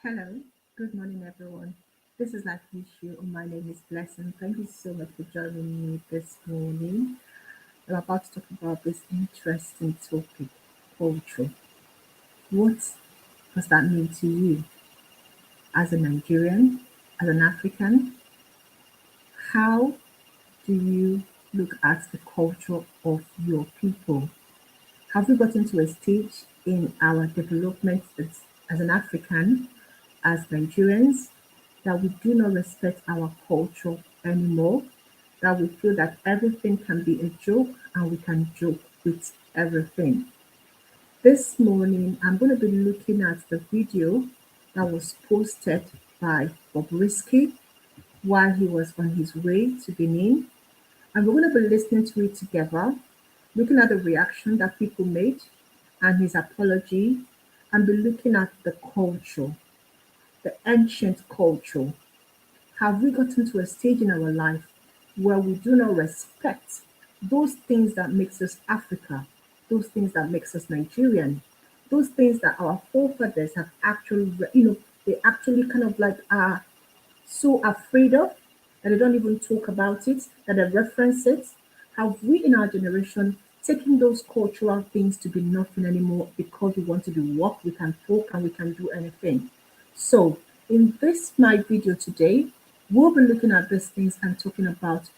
Hello, good morning, everyone. This is Life Issue, and my name is Blessing. Thank you so much for joining me this morning. I'm about to talk about this interesting topic, culture. What does that mean to you as a Nigerian, as an African? How do you look at the culture of your people? Have we gotten to a stage in our development as an African, as Nigerians, that we do not respect our culture anymore, that we feel that everything can be a joke and we can joke with everything? This morning, I'm going to be looking at the video that was posted by Bobrisky while he was on his way to Benin. And we're going to be listening to it together, looking at the reaction that people made and his apology, and be looking at the culture, the ancient culture. Have we gotten to a stage in our life where we do not respect those things that makes us Africa, those things that makes us Nigerian, those things that our forefathers have actually, they actually kind of like are so afraid of that they don't even talk about it, that they reference it? Have we in our generation taken those cultural things to be nothing anymore because we want to do work, we can talk and we can do anything? So in this my video today, we'll be looking at these things and talking about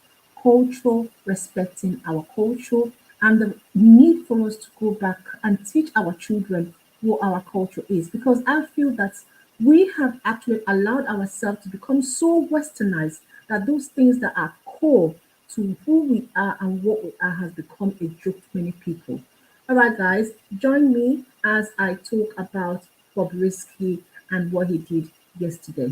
culture, respecting our culture, and the need for us to go back and teach our children what our culture is. Because I feel that we have actually allowed ourselves to become so westernized that those things that are core to who we are and what we are has become a joke to many people. All right, guys, join me as I talk about Bobrisky and what he did yesterday.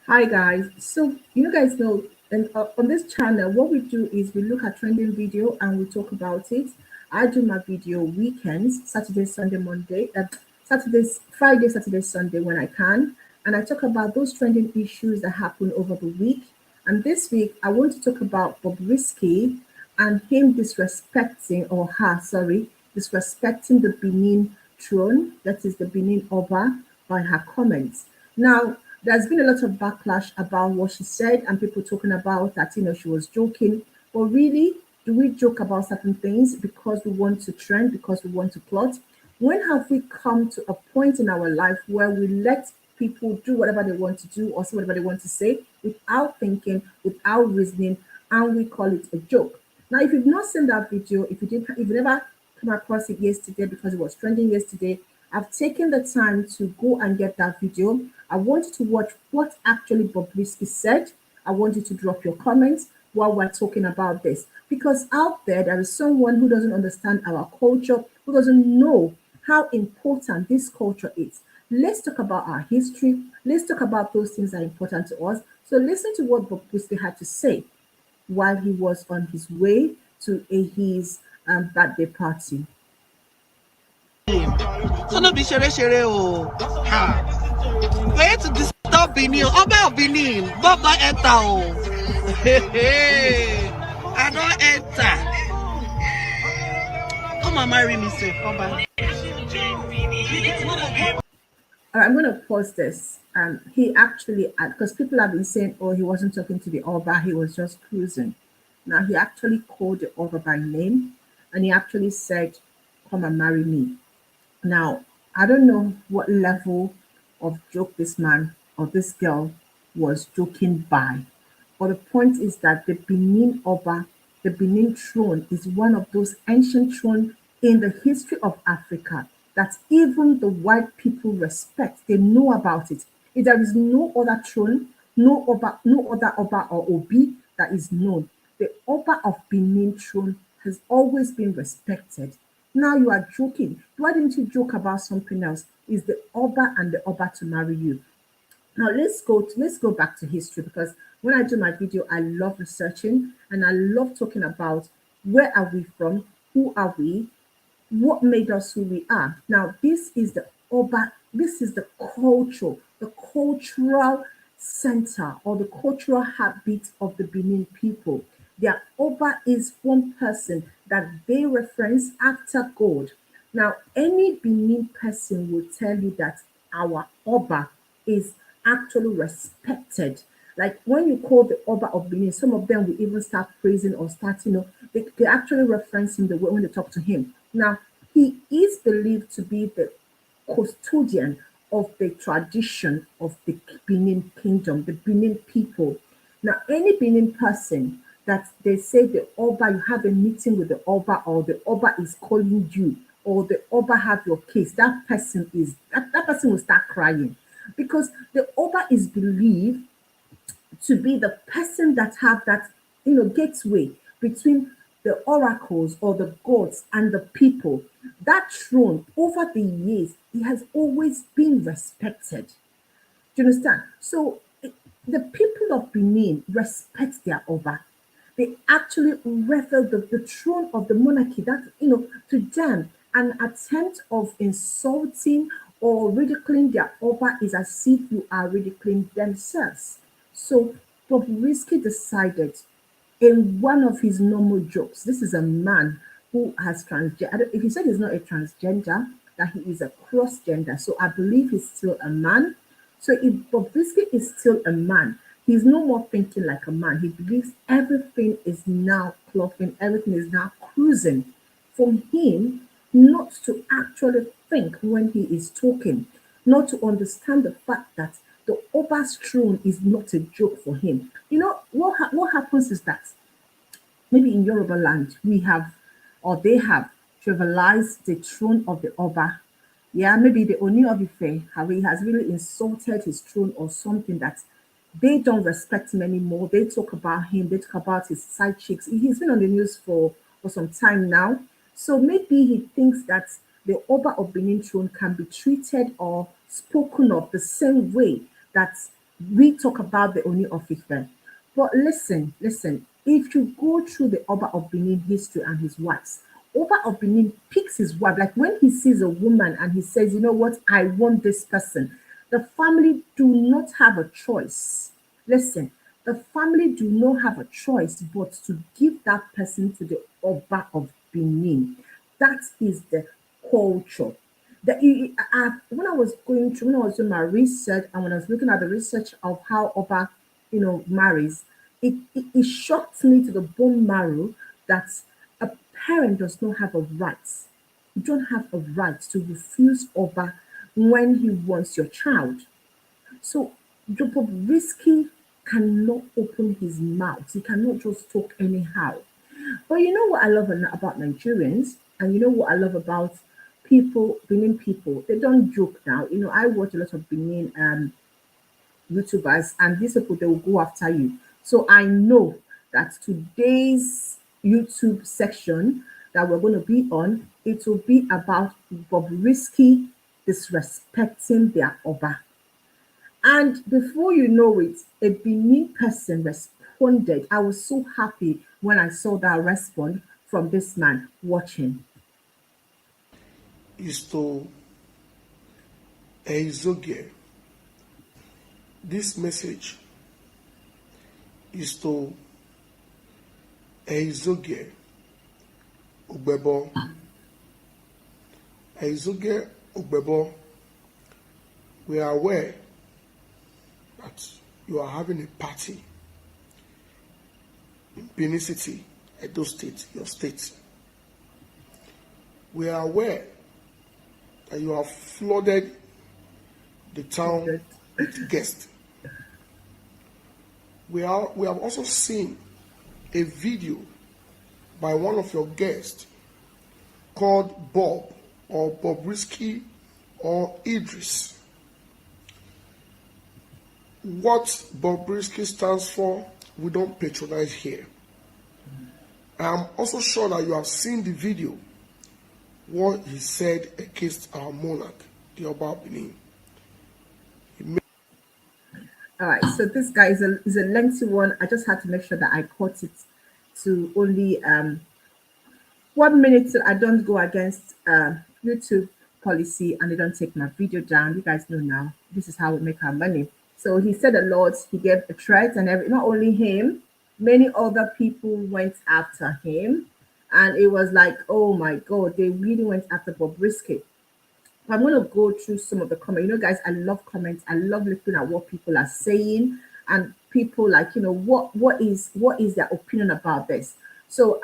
Hi guys, so you guys know, and on this channel what we do is we look at trending video and we talk about it. I do my video weekends, Saturday, Sunday, Monday, Saturdays, Friday, Saturday, Sunday when I can, and I talk about those trending issues that happen over the week. And this week I want to talk about Bobrisky and him disrespecting, or her, sorry, disrespecting the Benin throne, that is the Benin Oba, by her comments. Now, there's been a lot of backlash about what she said, and people talking about that, she was joking. But really, do we joke about certain things because we want to trend, because we want to plot? When have we come to a point in our life where we let people do whatever they want to do or say whatever they want to say without thinking, without reasoning, and we call it a joke? Now, if you've not seen that video, if you never come across it yesterday because it was trending yesterday, I've taken the time to go and get that video. I want you to watch what actually Bobrisky said. I want you to drop your comments while we're talking about this. Because out there is someone who doesn't understand our culture, who doesn't know how important this culture is. Let's talk about our history. Let's talk about those things that are important to us. So listen to what Bobrisky had to say while he was on his way to his birthday party. So no be shere o. Ha. Where to disturb Benin? Oba of Benin. Baba enter o. I don't enter. Come and marry me, safe, Oba. I'm going to pause this. He actually, because people have been saying, oh, he wasn't talking to the Oba, he was just cruising. Now, he actually called the Oba by name and he actually said, come and marry me. Now, I don't know what level of joke this man or this girl was joking by, but the point is that the Benin Oba, the Benin throne, is one of those ancient thrones in the history of Africa that even the white people respect. They know about it. If there is no other throne, no other Oba or Obi that is known. The Oba of Benin throne has always been respected. Now you are joking. Why didn't you joke about something else? Is the Oba and the Oba to marry you? Now let's go back to history, because when I do my video, I love researching and I love talking about where are we from, who are we, what made us who we are. Now this is the Oba, this is the culture, the cultural center or the cultural heartbeat of the Benin people. Their Oba is one person that they reference after God. Now, any Benin person will tell you that our Oba is actually respected. Like when you call the Oba of Benin, some of them will even start praising or start, they actually reference him the way when they talk to him. Now, he is believed to be the custodian of the tradition of the Benin kingdom, the Benin people. Now, any Benin person that they say the Oba, you have a meeting with the Oba, or the Oba is calling you, or the Oba have your case, that person will start crying because the Oba is believed to be the person that have that gateway between the oracles or the gods and the people. That throne over the years, it has always been respected. Do you understand? So the people of Benin respect their Oba. They actually revel the throne of the monarchy. That, to them, an attempt of insulting or ridiculing their Oba is as if you are ridiculing themselves. So Bobrisky decided in one of his normal jokes, this is a man who has transgender. If he said he's not a transgender, that he is a cross gender. So I believe he's still a man. So if Bobrisky is still a man, he's no more thinking like a man. He believes everything is now clothing, everything is now cruising. For him, not to actually think when he is talking, not to understand the fact that the Oba's throne is not a joke for him. What happens is that maybe in Yoruba land, we have, or they have, trivialized the throne of the Oba. Yeah, maybe the Oni of Ife, how he has really insulted his throne or something that they don't respect him anymore. They talk about him, they talk about his side chicks. He's been on the news for some time now. So maybe he thinks that the Oba of Benin throne can be treated or spoken of the same way that we talk about the Oni of Ife. But listen, if you go through the Oba of Benin history and his wives, Oba of Benin picks his wife. Like when he sees a woman and he says, you know what, I want this person, the family do not have a choice. Listen, the family do not have a choice but to give that person to the Oba of Benin. That is the culture. When I was going through, when I was doing my research and when I was looking at the research of how Oba, marries, it shocked me to the bone marrow that a parent does not have a right. You don't have a right to refuse Oba when he wants your child. So Jacob Risky cannot open his mouth. He cannot just talk anyhow. But you know what I love about Nigerians, and you know what I love about people, Benin people. They don't joke now. I watch a lot of Benin YouTubers, and these people they will go after you. So I know that today's YouTube section that we're going to be on, it will be about Bobrisky disrespecting their Oba. And before you know it, a Benin person responded. I was so happy when I saw that response from this man watching. Is to exoge. This message is to exoge ugbebo. Exoge ugbebo. We are aware that you are having a party in Benin City, Edo State, your state. We are aware that you have flooded the town with guests. We have also seen a video by one of your guests called Bob or Bobrisky or Idris. What Bobrisky stands for, we don't patronize here. I'm also sure that you have seen the video, what he said against our monarch, the Oba Benin. All right, so this guy is a lengthy one. I just had to make sure that I caught it to only 1 minute so I don't go against YouTube policy and they don't take my video down. You guys know now, this is how we make our money. So he said a lot. He gave a threat, and not only him, many other people went after him. And it was like, oh my God, they really went after Bobrisky. I'm going to go through some of the comments. Guys, I love comments. I love looking at what people are saying, and people like, what is their opinion about this. So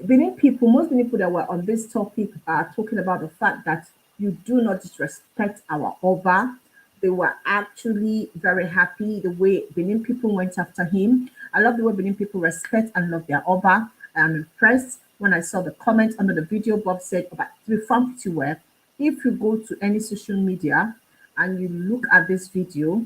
Benin people, most Benin people that were on this topic are talking about the fact that you do not disrespect our Oba. They were actually very happy the way Benin people went after him. I love the way Benin people respect and love their Oba. I'm impressed when I saw the comment under the video. Bob said about we found pretty well. If you go to any social media and you look at this video,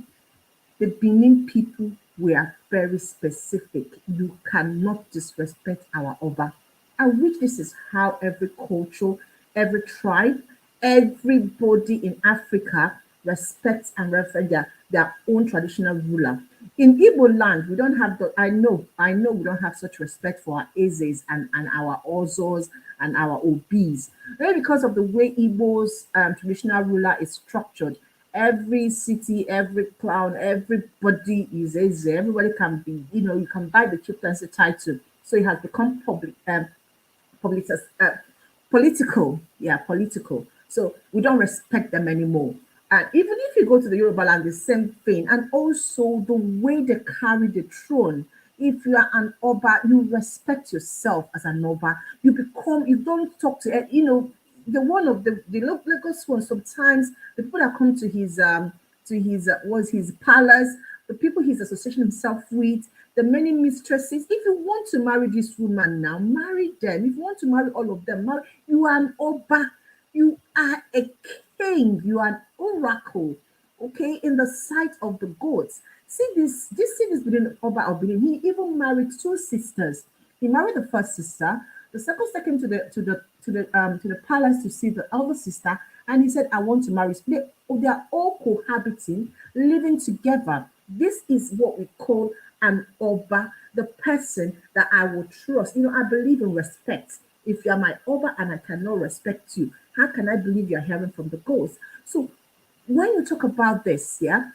the Benin people were very specific. You cannot disrespect our Oba. I wish this is how every culture, every tribe, everybody in Africa respects and reverence their own traditional ruler. In Igbo land, we don't have I know we don't have such respect for our Ezes and our Ozos and our Obis. Maybe because of the way Igbo's traditional ruler is structured. Every city, every clown, everybody is Eze. Everybody can be, you can buy the chieftaincy title. So it has become public, political. Yeah, political. So we don't respect them anymore. And even if you go to the Yoruba land, the same thing. And also the way they carry the throne. If you are an Oba, you respect yourself as an Oba. You don't talk to, the one of the Lagos one. Sometimes the people that come to his palace, the people he's associating himself with, the many mistresses. If you want to marry this woman now, marry them. If you want to marry all of them, marry. You are an Oba. You are a king. You are an oracle. Okay, in the sight of the gods. See this between Oba of Benin. He even married two sisters. He married the first sister. The second sister came to the palace to see the elder sister, and he said, "I want to marry." They are all cohabiting, living together. This is what we call an Oba, the person that I will trust. I believe in respect. If you are my Oba and I cannot respect you, how can I believe you are hearing from the ghost? So when you talk about this, yeah,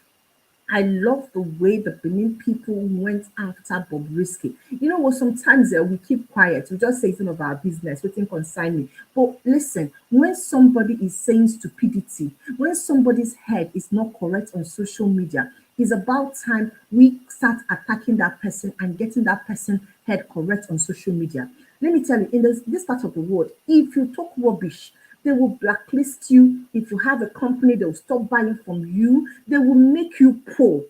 I love the way the Benin people went after Bobrisky. You know what? Sometimes we keep quiet. We just say it's none of our business. We think concern me. But listen, when somebody is saying stupidity, when somebody's head is not correct on social media, it's about time we start attacking that person and getting that person head correct on social media. Let me tell you, in this part of the world, if you talk rubbish, they will blacklist you. If you have a company, they will stop buying from you. They will make you poor.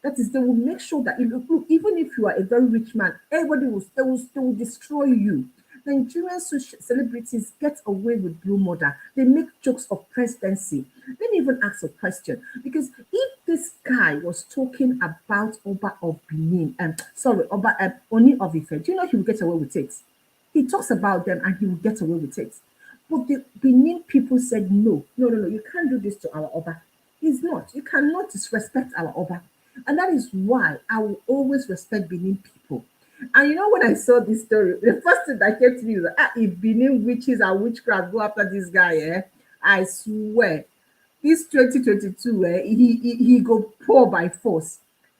That is, they will make sure that look, even if you are a very rich man, everybody will destroy you. Nigerian celebrities get away with blue murder. They make jokes of presidency. Let me even ask a question. Because if this guy was talking about Oba of Benin, Oba Oni of Ife, do you know he will get away with it? He talks about them and he will get away with it. But the Benin people said, no, no, no, no, you can't do this to our Oba. He's not. You cannot disrespect our Oba. And that is why I will always respect Benin people. And when I saw this story, the first thing that came to me was, if Benin witches and witchcraft go after this guy, I swear, this 2022, he go poor by force.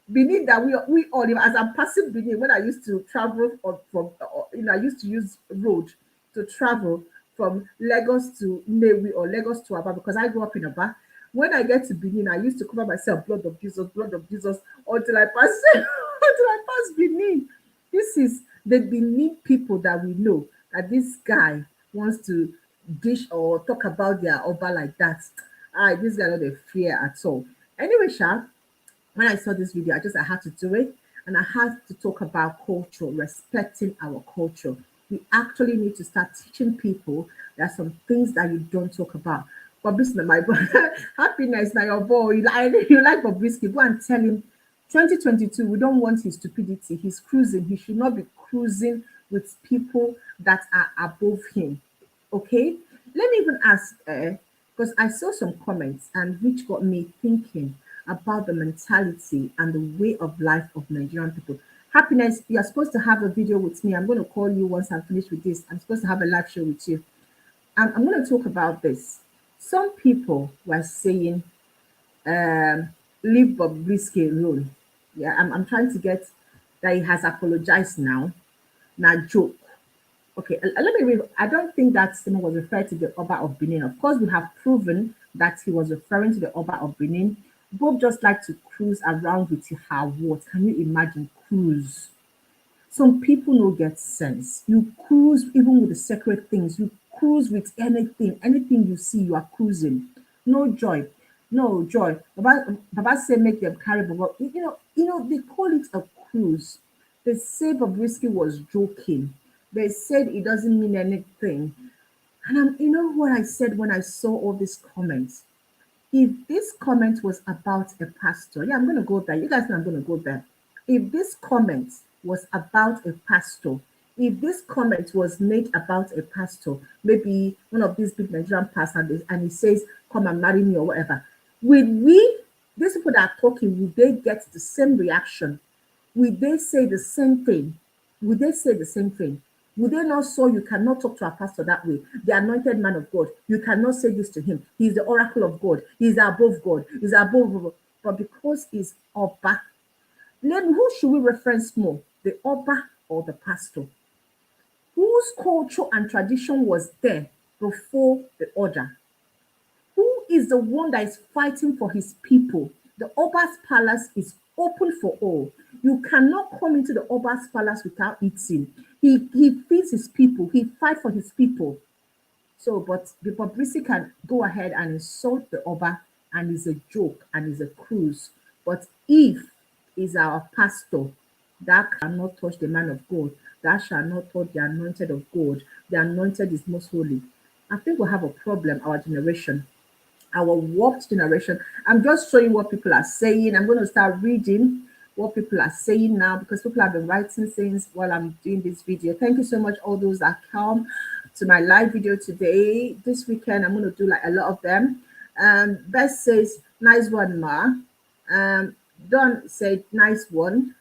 Benin that we all, as I'm passing Benin, when I used to travel I used to use road to travel from Lagos to Nnewi or Lagos to Aba because I grew up in Aba. When I get to Benin, I used to cover myself, blood of Jesus, until I pass until I pass Benin. This is the Benin people that we know that this guy wants to dish or talk about their Oba like that. This guy not a fear at all. Anyway, Sha, when I saw this video, I had to do it. And I had to talk about culture, respecting our culture. We actually need to start teaching people that some things that you don't talk about. Bobrisky, my brother, happiness now your boy. You like Bobrisky, go and tell him 2022, we don't want his stupidity. He's cruising. He should not be cruising with people that are above him. Okay? Let me even ask, because I saw some comments and which got me thinking about the mentality and the way of life of Nigerian people. Happiness, you're supposed to have a video with me. I'm going to call you once I'm finished with this. I'm supposed to have a live show with you. And I'm going to talk about this. Some people were saying leave Bobrisky alone. Yeah, I'm trying to get that he has apologized now. Now joke. Okay, let me read. I don't think that statement was referred to the Oba of Benin. Of course, we have proven that he was referring to the Oba of Benin. Bob just like to cruise around with her words. Can you imagine cruise? Some people no get sense. You cruise even with the sacred things. You cruise with anything. Anything you see, you are cruising. No joy. No joy. Baba say make them carry Baba. They call it a cruise. They say Bobrisky was joking. They said it doesn't mean anything. And you know what I said when I saw all these comments? If this comment was about a pastor, yeah, I'm going to go there. You guys know I'm going to go there. If this comment was about a pastor, if this comment was made about a pastor, maybe one of these big Nigerian pastors, and he says, come and marry me or whatever, these people that are talking, will they get the same reaction? Will they say the same thing? Will they say the same thing? Would they not say you cannot talk to a pastor that way? The anointed man of God. You cannot say this to him. He's the oracle of God. He's above God. He's above. But because he's Oba, then who should we reference more? The Oba or the pastor? Whose culture and tradition was there before the order? Who is the one that is fighting for his people? The Oba's palace is open for all. You cannot come into the Oba's palace without eating. He feeds his people. He fights for his people. So, but the Bobrisky can go ahead and insult the Oba, and it's a joke and it's a cruise. But if is our pastor, that cannot touch the man of God, that shall not touch the anointed of God. The anointed is most holy. I think we'll have a problem, our generation, our warped generation. I'm just showing what people are saying. I'm going to start reading what people are saying now because people have been writing things while I'm doing this video. Thank you so much, all those that come to my live video today. This weekend, I'm going to do like a lot of them. Beth says, nice one, Ma. Don said, nice one.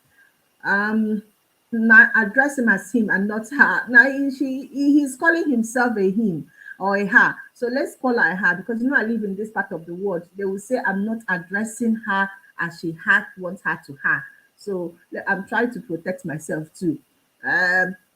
Address him as him and not her. Now he's calling himself a him or a her. So let's call her a her because I live in this part of the world. They will say I'm not addressing her as she wants her to her. So I'm trying to protect myself too.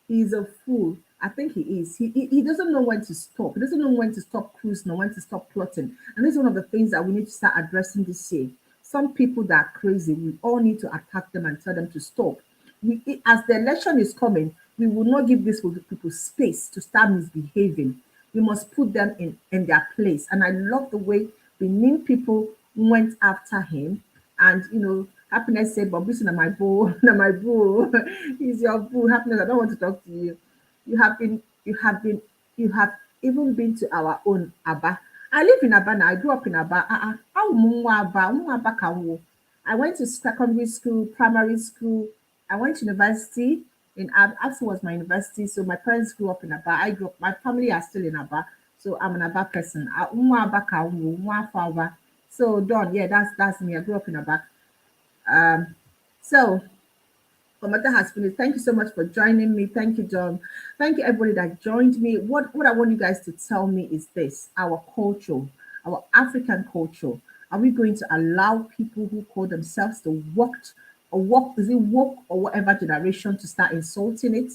He's a fool. I think he is. He doesn't know when to stop. He doesn't know when to stop cruising or when to stop plotting. And this is one of the things that we need to start addressing this year. Some people that are crazy, we all need to attack them and tell them to stop. As the election is coming, we will not give these people space to start misbehaving. We must put them in their place. And I love the way Benin people went after him. And Happiness said, but listen, my boo, my boo, he's your boo. Happiness, I don't want to talk to you. You have even been to our own Aba. I live in Aba now. I grew up in Aba. I went to secondary school, primary school. I went to university. In Absa was my university. So my parents grew up in Aba. I grew up. My family are still in Aba. So I'm an Aba person. So Don, yeah, that's me. I grew up in Aba. So Komata has finished. Thank you so much for joining me. Thank you, John. Thank you, everybody that joined me. What I want you guys to tell me is this: our culture, our African culture. Are we going to allow people who call themselves the woke or whatever generation to start insulting it?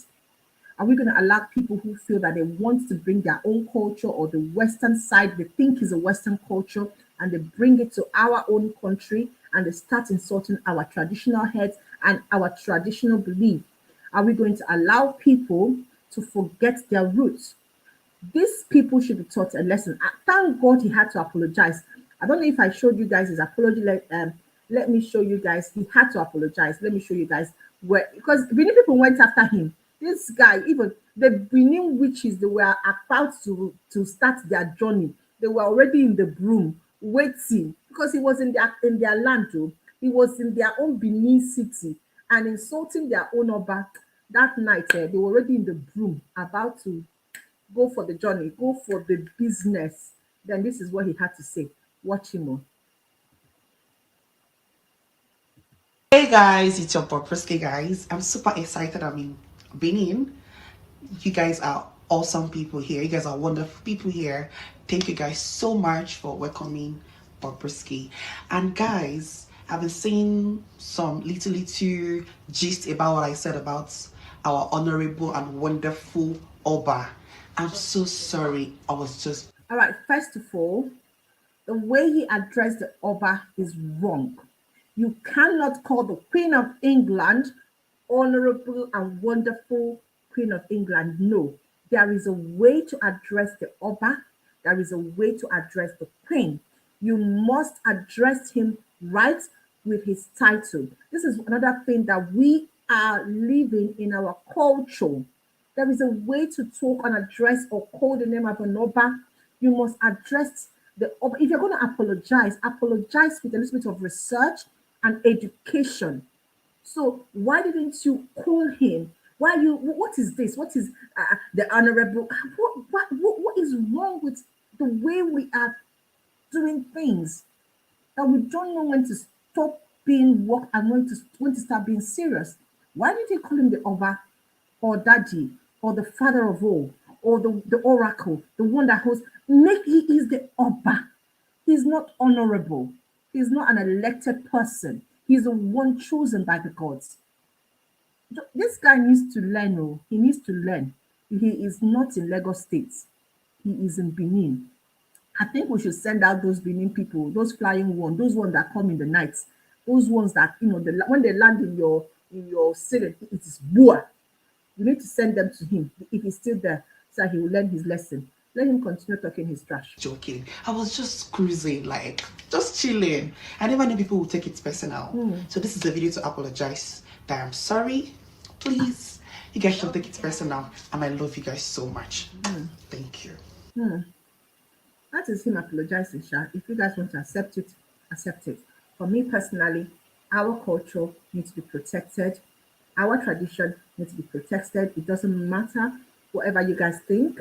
Are we going to allow people who feel that they want to bring their own culture or the Western side they think is a Western culture and they bring it to our own country and they start insulting our traditional heads and our traditional belief? Are we going to allow people to forget their roots? These people should be taught a lesson. Thank God he had to apologize. I don't know if I showed you guys his apology. Let me show you guys. He had to apologize. Let me show you guys where, because Benin people went after him. This guy, even the Benin witches, they were about to start their journey. They were already in the broom waiting because he was in their land too. He was in their own Benin city and insulting their own Oba. That night, they were already in the broom about to go for the journey, go for the business. Then this is what he had to say. Watch him on. Hey guys, it's your Bobrisky guys. I'm super excited. I'm in Benin. You guys are awesome people here. You guys are wonderful people here. Thank you guys so much for welcoming Bobrisky. And guys, I've been seeing some little gist about what I said about our honorable and wonderful Oba. I'm so sorry. I was just All right, first of all, the way he addressed the Oba is wrong. You cannot call the Queen of England honorable and wonderful Queen of England. No, there is a way to address the Oba. There is a way to address the Queen. You must address him right with his title. This is another thing that we are living in our culture. There is a way to talk and address or call the name of an Oba. You must address the Oba. If you're going to apologize, apologize with a little bit of research and education. So why didn't you call him? Why you? What is this? What is the honorable? What is wrong with the way we are doing things? That we don't know when to stop being work and when to start being serious. Why did you call him the Oba or Daddy or the father of all or the oracle, the one that holds? Make he is the Oba. He's not honorable. He's not an elected person. He's the one chosen by the gods. This guy needs to learn. Oh, he needs to learn. He is not in Lagos State. He is in Benin. I think we should send out those Benin people, those flying ones, those ones that come in the night, those ones that when they land in your city, it is boa. You need to send them to him if he's still there, so he will learn his lesson. Let him continue talking his trash. joking. I was just cruising, like just chilling. I never knew people would take it personal. So this is a video to apologize that I'm sorry. Please, you guys should take it personal, and I love you guys so much. Thank you. That is him apologizing, Sha. If you guys want to accept it, accept it. For me personally, our culture needs to be protected. Our tradition needs to be protected. It doesn't matter whatever you guys think.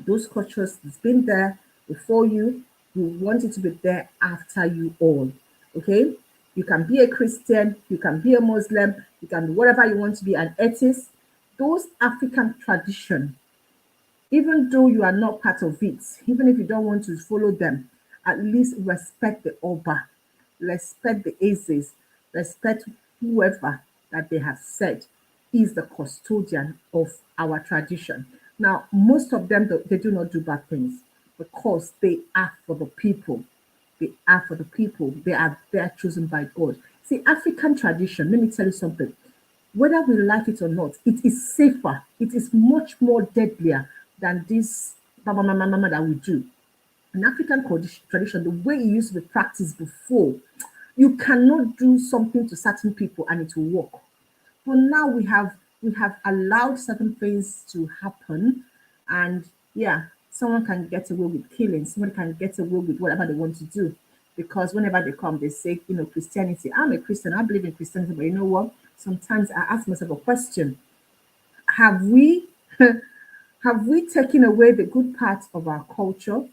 Those cultures has been there before you. You want it to be there after you all. Okay? You can be a Christian, you can be a Muslim, you can be whatever you want to be, an atheist. Those African tradition, even though you are not part of it, even if you don't want to follow them, at least respect the Oba, respect the Aces, respect whoever that they have said is the custodian of our tradition. Now, most of them, they do not do bad things because they are for the people. They are for the people. They are there chosen by God. See, African tradition, let me tell you something. Whether we like it or not, it is safer. It is much more deadlier than this mama that we do. In African tradition, the way it used to be practiced before, you cannot do something to certain people and it will work. But now we have allowed certain things to happen, and yeah, someone can get away with killing, someone can get away with whatever they want to do. Because whenever they come, they say, Christianity. I'm a Christian, I believe in Christianity, but you know what? Sometimes I ask myself a question. Have we have we taken away the good parts of our culture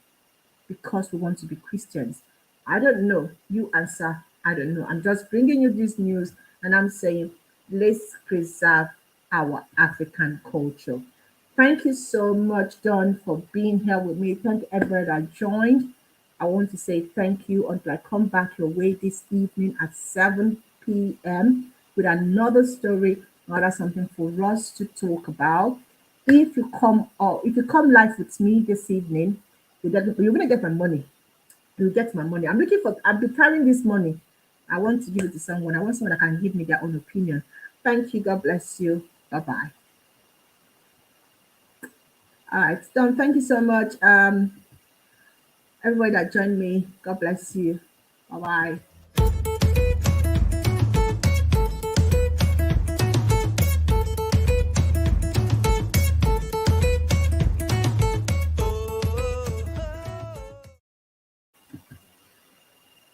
because we want to be Christians? I don't know. You answer, I don't know. I'm just bringing you this news and I'm saying, let's preserve our African culture. Thank you so much, Don, for being here with me. Thank everybody that joined. I want to say thank you until I come back your way this evening at 7 p.m. with another story, another something for us to talk about. If you come live with me this evening, you're gonna get my money. You'll get my money. I'm preparing this money. I want to give it to someone. I want someone that can give me their own opinion. Thank you. God bless you. Bye-bye. All right, Don, thank you so much. Everybody that joined me, God bless you. Bye-bye.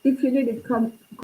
If you need it, come